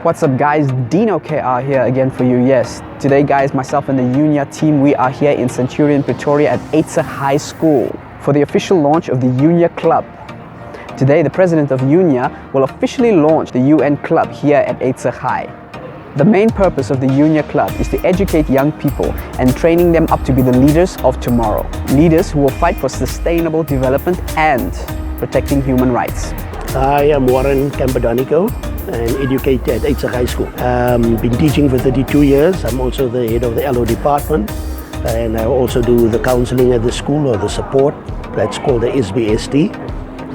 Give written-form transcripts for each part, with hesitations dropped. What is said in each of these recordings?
What's up guys, Dino KR here again for you. Yes, today guys, myself and the UNYA team, we are here in Centurion, Pretoria at Uitsig High School for the official launch of the UNYA Club. Today the president of UNYA will officially launch the UN Club here at Uitsig High. The main purpose of the UNYA Club is to educate young people and training them up to be the leaders of tomorrow. Leaders who will fight for sustainable development and protecting human rights. I am Warren Campadonico, an educator at Uitsig High School. Been teaching for 32 years. I'm also the head of the LO department, and I also do the counseling at the school, or the support. That's called the SBST.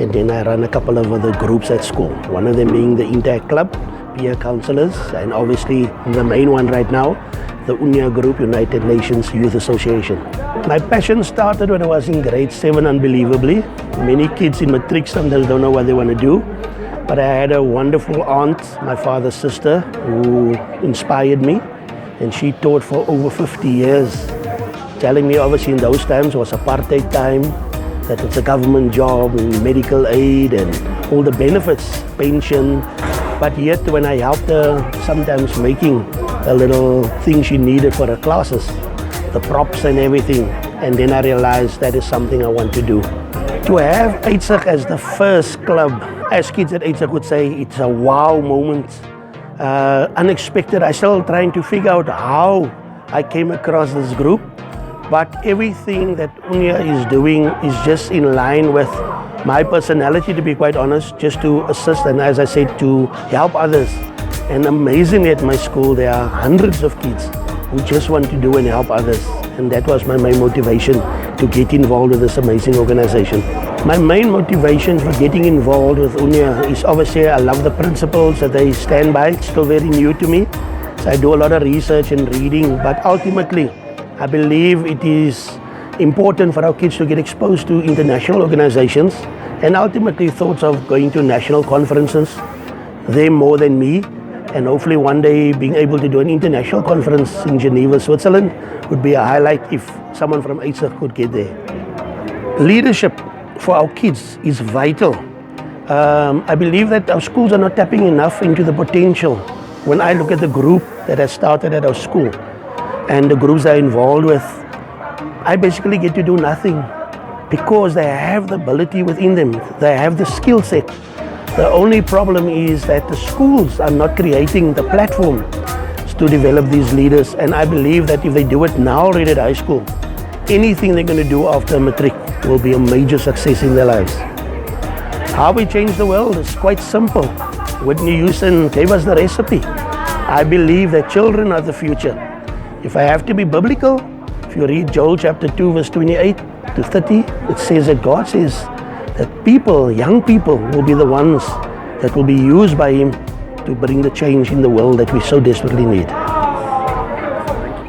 And then I run a couple of other groups at school. One of them being the UNYA Club, peer counselors, and obviously the main one right now, the UNYA Group, United Nations Youth Association. My passion started when I was in grade 7, unbelievably. Many kids in matric sometimes don't know what they want to do. But I had a wonderful aunt, my father's sister, who inspired me. And she taught for over 50 years, telling me obviously in those times was apartheid time, that it's a government job and medical aid and all the benefits, pension. But yet when I helped her, sometimes making a little thing she needed for her classes, the props and everything, and then I realized that is something I want to do. To have Uitsig as the first club, as kids at Uitsig would say, it's a wow moment, unexpected. I'm still trying to figure out how I came across this group, but everything that UNYA is doing is just in line with my personality, to be quite honest, just to assist and, as I said, to help others. And amazingly at my school, there are hundreds of kids who just want to do and help others. And that was my main motivation to get involved with this amazing organization. My main motivation for getting involved with UNYA is obviously I love the principles that they stand by. It's still very new to me. So I do a lot of research and reading, but ultimately I believe it is important for our kids to get exposed to international organizations and ultimately thoughts of going to national conferences, they more than me, and hopefully one day being able to do an international conference in Geneva, Switzerland would be a highlight if someone from Uitsig could get there. Leadership for our kids is vital. I believe that our schools are not tapping enough into the potential. When I look at the group that has started at our school and the groups they're involved with, I basically get to do nothing because they have the ability within them, they have the skill set. The only problem is that the schools are not creating the platform to develop these leaders, and I believe that if they do it now already at high school, anything they're going to do after matric will be a major success in their lives. How we change the world is quite simple. Whitney Houston gave us the recipe. I believe that children are the future. If I have to be biblical, if you read Joel chapter 2 verse 28 to 30, it says that God says that people, young people, will be the ones that will be used by Him to bring the change in the world that we so desperately need.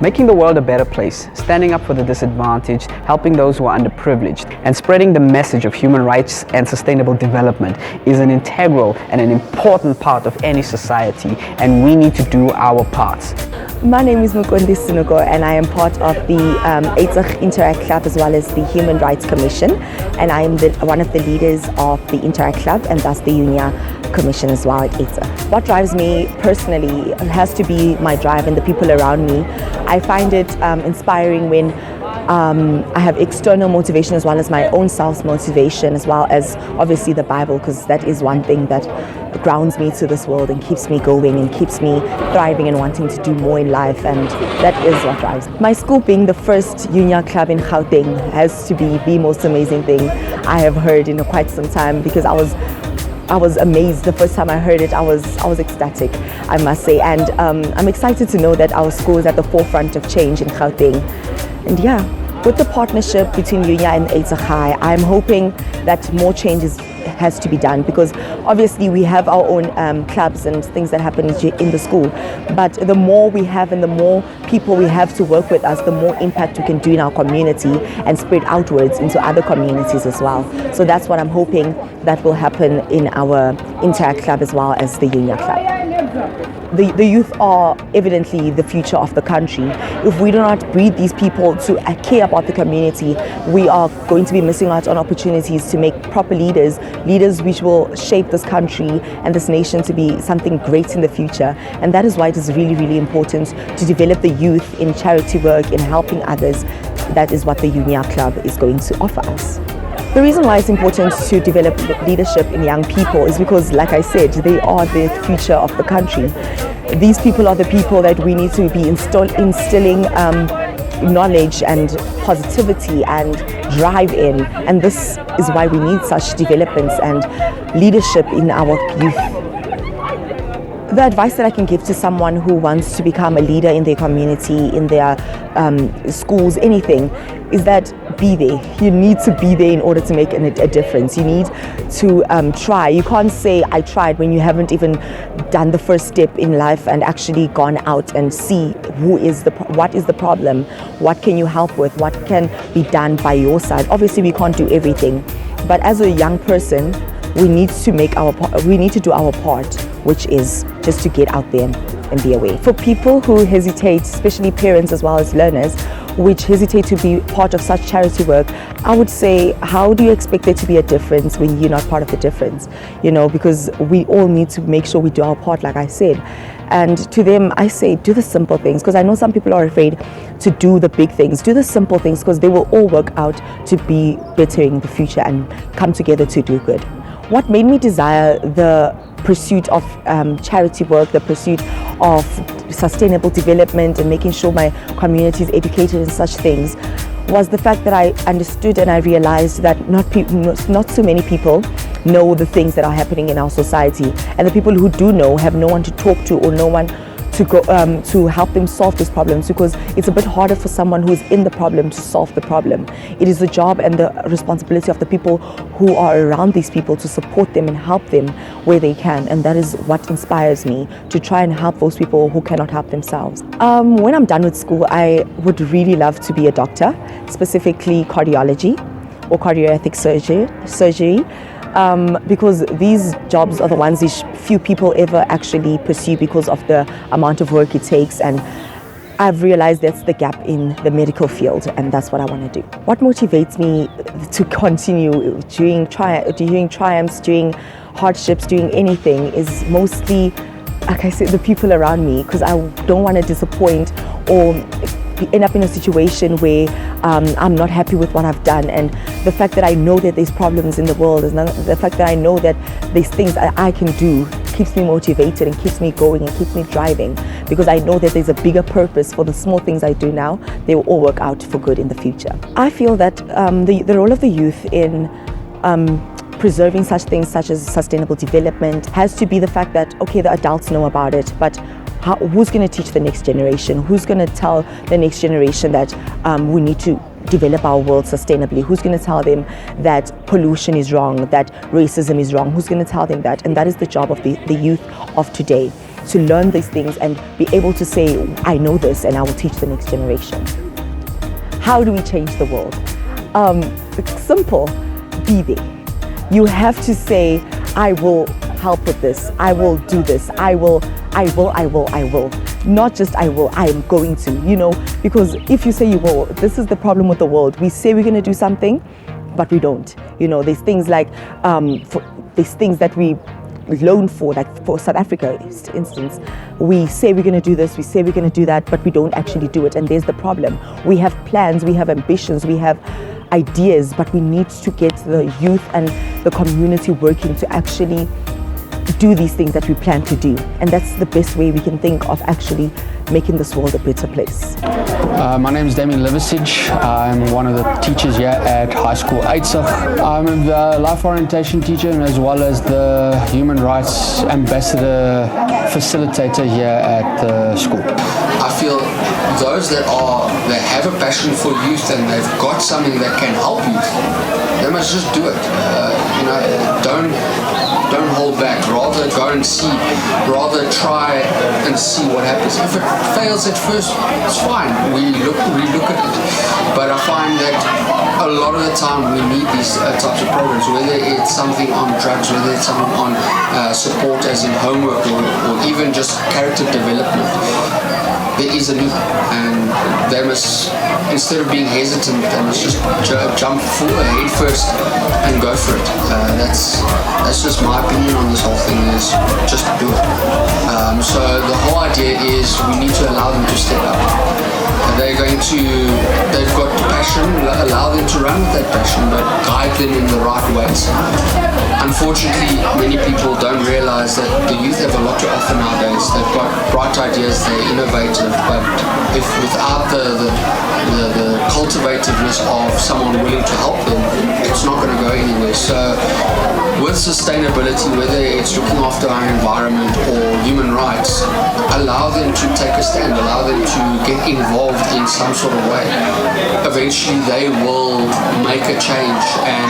Making the world a better place, standing up for the disadvantaged, helping those who are underprivileged, and spreading the message of human rights and sustainable development is an integral and an important part of any society, and we need to do our parts. My name is Mukondi Sunuko, and I am part of the Uitsig UNYA Club as well as the Human Rights Commission, and I am one of the leaders of the UNYA Club and thus the UNYA Commission as well at Uitsig. What drives me personally has to be my drive and the people around me. I find it inspiring when I have external motivation as well as my own self-motivation, as well as obviously the Bible, because that is one thing that grounds me to this world and keeps me going and keeps me thriving and wanting to do more in life, and that is what drives me. My school being the first UNYA Club in Gauteng has to be the most amazing thing I have heard in quite some time, because I was amazed the first time I heard it. I was ecstatic, I must say, and I'm excited to know that our school is at the forefront of change in Gauteng. And yeah, with the partnership between UNYA and Uitsig High, I'm hoping that more changes has to be done, because obviously we have our own clubs and things that happen in the school, but the more we have and the more people we have to work with us, the more impact we can do in our community and spread outwards into other communities as well. So that's what I'm hoping that will happen in our UNYA Club as well as the UNYA Club. the youth are evidently the future of the country. If we do not breed these people to care about the community, we are going to be missing out on opportunities to make proper leaders which will shape this country and this nation to be something great in the future. And that is why it is really, really important to develop the youth in charity work, in helping others. That is what the UNYA Club is going to offer us. The reason why it's important to develop leadership in young people is because, like I said, they are the future of the country. These people are the people that we need to be instilling knowledge and positivity and drive in. And this is why we need such developments and leadership in our youth. The advice that I can give to someone who wants to become a leader in their community, in their schools, anything, is that be there. You need to be there in order to make a difference. You need to try. You can't say I tried when you haven't even done the first step in life and actually gone out and see what is the problem, what can you help with, what can be done by your side. Obviously we can't do everything, but as a young person we need to do our part, which is just to get out there and be aware. For people who hesitate, especially parents as well as learners, which hesitate to be part of such charity work, I would say, how do you expect there to be a difference when you're not part of the difference? You know, because we all need to make sure we do our part, like I said. And to them, I say, do the simple things, because I know some people are afraid to do the big things. Do the simple things, because they will all work out to be bettering the future and come together to do good. What made me desire the pursuit of charity work, the pursuit of sustainable development and making sure my community is educated in such things, was the fact that I understood and I realized that not so many people know the things that are happening in our society, and the people who do know have no one to talk to or no one to go to help them solve these problems, because it's a bit harder for someone who is in the problem to solve the problem. It is the job and the responsibility of the people who are around these people to support them and help them where they can, and that is what inspires me to try and help those people who cannot help themselves. When I'm done with school, I would really love to be a doctor, specifically cardiology or cardiothoracic surgery. Because these jobs are the ones which few people ever actually pursue because of the amount of work it takes, and I've realized that's the gap in the medical field, and that's what I want to do. What motivates me to continue during triumphs, during hardships, doing anything is mostly, like I said, the people around me, because I don't want to disappoint or end up in a situation where I'm not happy with what I've done. And the fact that I know that there's problems in the world, the fact that I know that there's things that I can do, keeps me motivated and keeps me going and keeps me driving, because I know that there's a bigger purpose for the small things I do now. They will all work out for good in the future. I feel that the role of the youth in preserving such things such as sustainable development has to be the fact that, okay, the adults know about it, but who's going to teach the next generation? Who's going to tell the next generation that we need to develop our world sustainably? Who's going to tell them that pollution is wrong, that racism is wrong? Who's going to tell them that? And that is the job of the youth of today, to learn these things and be able to say, I know this and I will teach the next generation. How do we change the world? Simple, be there. You have to say, I will help with this, I will do this, I will. Not just I will, I am going to, you know, because if you say you will, this is the problem with the world. We say we're going to do something, but we don't. You know, there's things like, there's things that we loan for, like for South Africa, for instance. We say we're going to do this, we say we're going to do that, but we don't actually do it. And there's the problem. We have plans, we have ambitions, we have ideas, but we need to get the youth and the community working to actually do these things that we plan to do. And that's the best way we can think of actually making this world a better place. My name is Damien Liversidge. I'm one of the teachers here at High School Uitsig. I'm a life orientation teacher as well as the human rights ambassador facilitator here at the school. I feel those that have a passion for youth and they've got something that can help youth, they must just do it. don't hold back. Rather go and see. Rather try and see what happens. If it fails at first, it's fine. We look at it. But I find that a lot of the time we need these types of programs, whether it's something on drugs, whether it's something on support as in homework, or even just character development. There is a need, and they must, instead of being hesitant, they must just jump head first and go for it. That's just my opinion on this whole thing, is just do it. So the whole idea is we need to allow them to step up. They've got passion, allow them to run with that passion, but guide them in the right ways. Unfortunately, many people don't realize that the youth have a lot to offer nowadays. They've got bright ideas, they're innovative, but if without the cultivativeness of someone willing to help them, it's not going to go anywhere. So with sustainability, whether it's looking after our environment or human rights, allow them to take a stand, allow them to get involved in some sort of way. Eventually they will make a change, and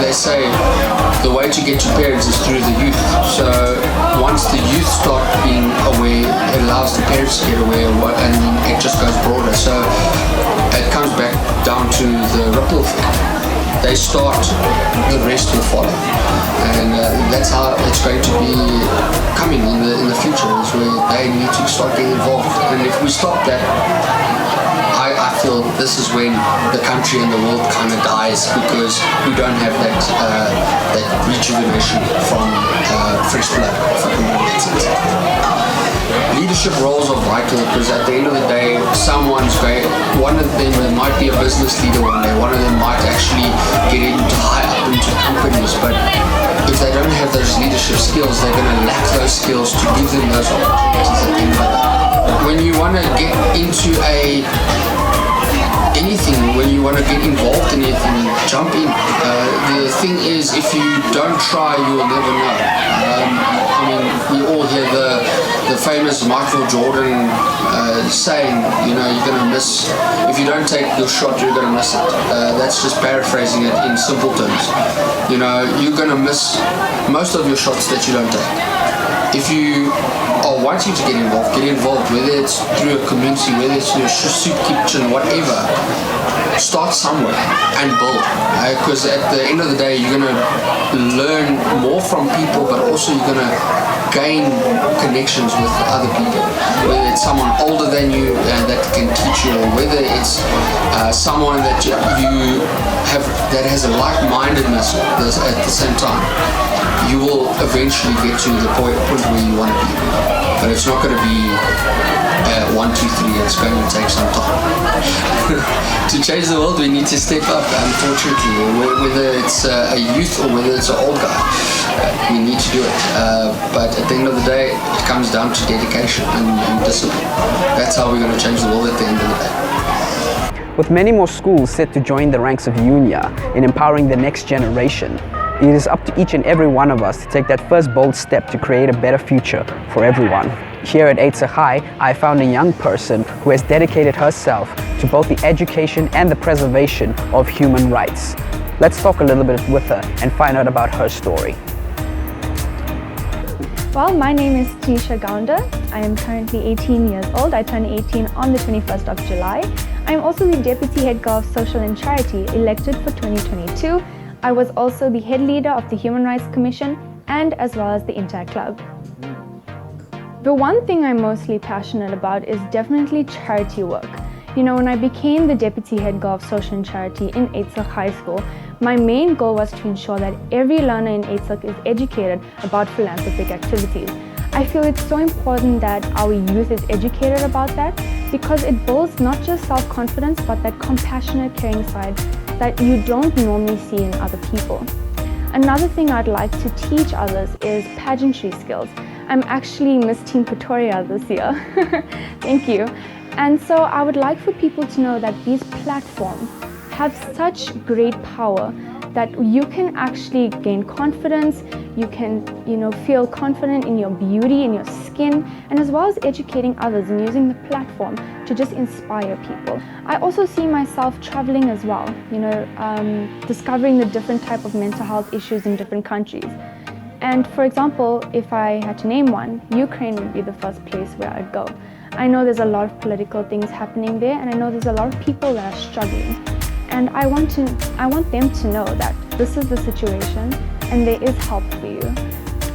they say the way to get to parents is through the youth. So once the youth start being aware, it allows the parents to get aware, and it just goes broader. So it comes back down to the ripple effect. They start, the rest will follow, and that's how it's going to be coming in the future, is where they need to start getting involved. And if we stop that, I feel this is when the country and the world kind of dies, because we don't have that rejuvenation from fresh blood, if I can make sense. Leadership roles are vital, because at the end of the day, one of them might be a business leader one day, one of them might actually get into high up into companies, but if they don't have those leadership skills, they're going to lack those skills to give them those opportunities at the end of the day. When you want to get into anything, when you want to get involved in anything, jump in. The thing is, if you don't try, you will never know. We all hear the famous Michael Jordan saying, you're going to miss, if you don't take your shot, you're going to miss it. That's just paraphrasing it in simple terms. You're going to miss most of your shots that you don't take. If you are wanting to get involved, whether it's through a community, whether it's through a soup kitchen, whatever. Start somewhere and build, because at the end of the day, you're going to learn more from people, but also you're going to gain connections with other people, whether it's someone older than you that can teach you, or whether it's someone that you have that has a like-mindedness at the same time. You will eventually get to the point where you want to be, but it's not going to be 1, 2, 3. It's going to take some time. To change the world, we need to step up, unfortunately, whether it's a youth or whether it's an old guy. We need to do it, but at the end of the day, it comes down to dedication and discipline. That's how we're going to change the world at the end of the day. With many more schools set to join the ranks of UNYA in empowering the next generation, it is up to each and every one of us to take that first bold step to create a better future for everyone. Here at Uitsig High, I found a young person who has dedicated herself to both the education and the preservation of human rights. Let's talk a little bit with her and find out about her story. Well, my name is Tisha Gounder. I am currently 18 years old. I turn 18 on the 21st of July. I am also the Deputy Head Girl of Social and Charity, elected for 2022. I was also the head leader of the Human Rights Commission and as well as the UNYA Club. The one thing I'm mostly passionate about is definitely charity work. When I became the Deputy Head Girl of Social and Charity in Uitsig High School, my main goal was to ensure that every learner in Uitsig is educated about philanthropic activities. I feel it's so important that our youth is educated about that, because it builds not just self-confidence but that compassionate, caring side that you don't normally see in other people. Another thing I'd like to teach others is pageantry skills. I'm actually Miss Teen Pretoria this year. Thank you. And so I would like for people to know that these platforms have such great power that you can actually gain confidence, you can, feel confident in your beauty, in your skin, and as well as educating others and using the platform to just inspire people. I also see myself traveling as well, discovering the different type of mental health issues in different countries. And for example, if I had to name one, Ukraine would be the first place where I'd go. I know there's a lot of political things happening there, and I know there's a lot of people that are struggling. And I want them to know that this is the situation and there is help for you.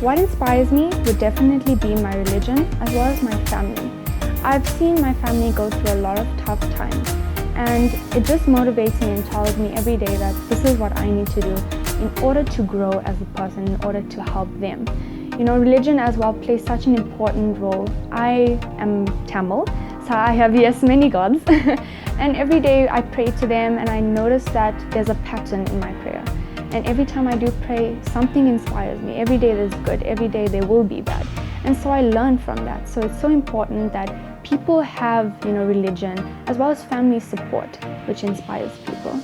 What inspires me would definitely be my religion as well as my family. I've seen my family go through a lot of tough times, and it just motivates me and tells me every day that this is what I need to do in order to grow as a person, in order to help them. Religion as well plays such an important role. I am Tamil, so I have, many gods. And every day I pray to them, and I notice that there's a pattern in my prayer. And every time I do pray, something inspires me. Every day there's good, every day there will be bad. And so I learn from that. So it's so important that people have, religion as well as family support, which inspires people.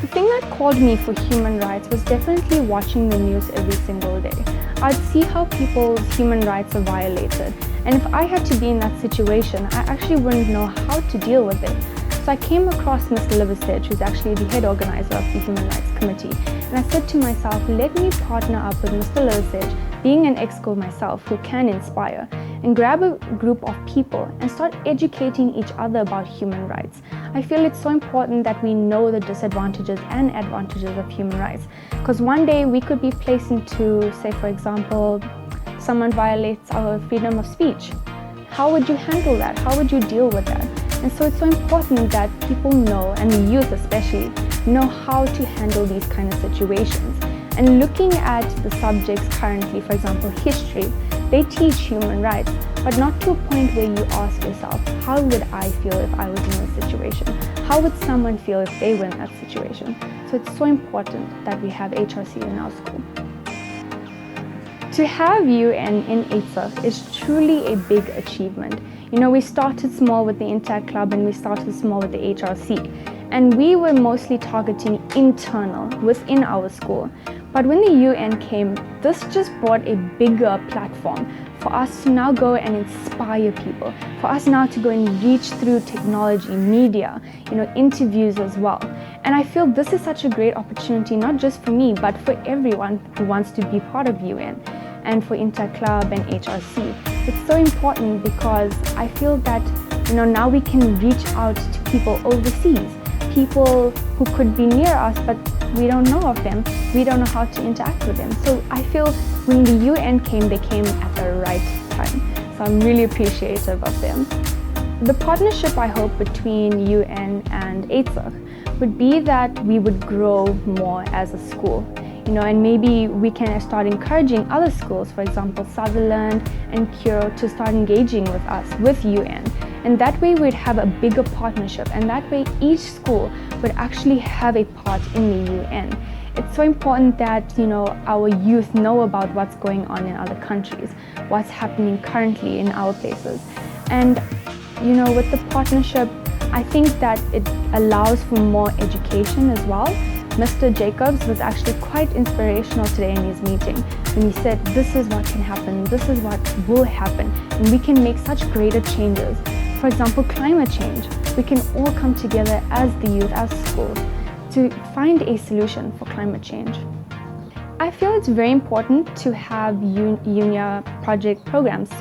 The thing that called me for human rights was definitely watching the news every single day. I'd see how people's human rights are violated. And if I had to be in that situation, I actually wouldn't know how to deal with it. So I came across Mr. Liversedge, who's actually the head organizer of the Human Rights Committee. And I said to myself, let me partner up with Mr. Liversedge, being an ex-school myself who can inspire, and grab a group of people and start educating each other about human rights. I feel it's so important that we know the disadvantages and advantages of human rights. Because one day we could be placed into, say for example, someone violates our freedom of speech. How would you handle that? How would you deal with that? And so it's so important that people know, and the youth especially, know how to handle these kind of situations. And looking at the subjects currently, for example, history, they teach human rights, but not to a point where you ask yourself, how would I feel if I was in this situation? How would someone feel if they were in that situation? So it's so important that we have HRC in our school. To have UN in Uitsig is truly a big achievement. We started small with the UNYA Club, and we started small with the HRC. And we were mostly targeting internal within our school. But when the UN came, this just brought a bigger platform for us to now go and inspire people, for us now to go and reach through technology, media, interviews as well. And I feel this is such a great opportunity, not just for me, but for everyone who wants to be part of UN and for UNYA Club and HRC. It's so important because I feel that, now we can reach out to people overseas, people who could be near us, but we don't know of them. We don't know how to interact with them. So I feel when the UN came, they came at the right time. So I'm really appreciative of them. The partnership, I hope, between UN and Uitsig would be that we would grow more as a school. And maybe we can start encouraging other schools, for example, Sutherland and Cure, to start engaging with us, with UN. And that way we'd have a bigger partnership, and that way each school would actually have a part in the UN. It's so important that, our youth know about what's going on in other countries, what's happening currently in our places. And, with the partnership, I think that it allows for more education as well. Mr. Jacobs was actually quite inspirational today in his meeting when he said, this is what can happen, this is what will happen, and we can make such greater changes. For example, climate change. We can all come together as the youth, as schools, to find a solution for climate change. I feel it's very important to have UNYA programs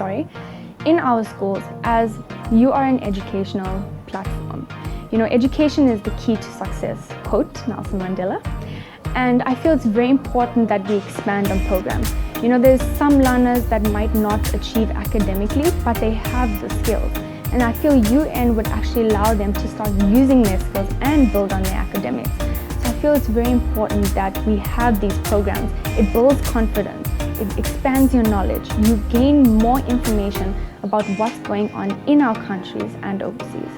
in our schools, as you are an educational platform. Education is the key to success, quote Nelson Mandela. And I feel it's very important that we expand on programs. There's some learners that might not achieve academically, but they have the skills. And I feel UN would actually allow them to start using their skills and build on their academics. So I feel it's very important that we have these programs. It builds confidence, it expands your knowledge, you gain more information about what's going on in our countries and overseas.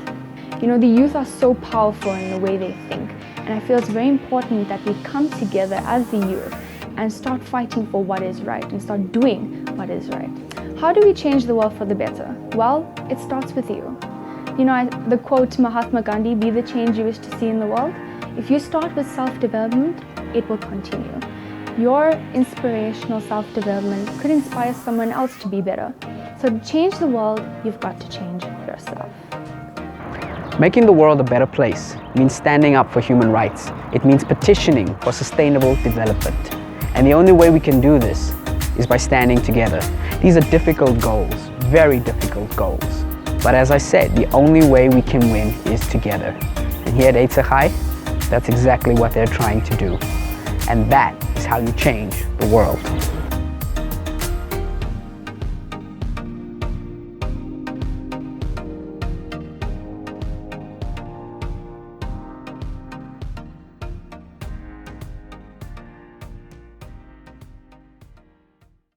The youth are so powerful in the way they think, and I feel it's very important that we come together as the youth and start fighting for what is right and start doing what is right. How do we change the world for the better? Well, it starts with you. The quote Mahatma Gandhi, be the change you wish to see in the world. If you start with self-development, it will continue. Your inspirational self-development could inspire someone else to be better. So to change the world, you've got to change yourself. Making the world a better place means standing up for human rights. It means petitioning for sustainable development. And the only way we can do this is by standing together. These are difficult goals, very difficult goals. But as I said, the only way we can win is together. And here at Uitsig High, that's exactly what they're trying to do. And that is how you change the world.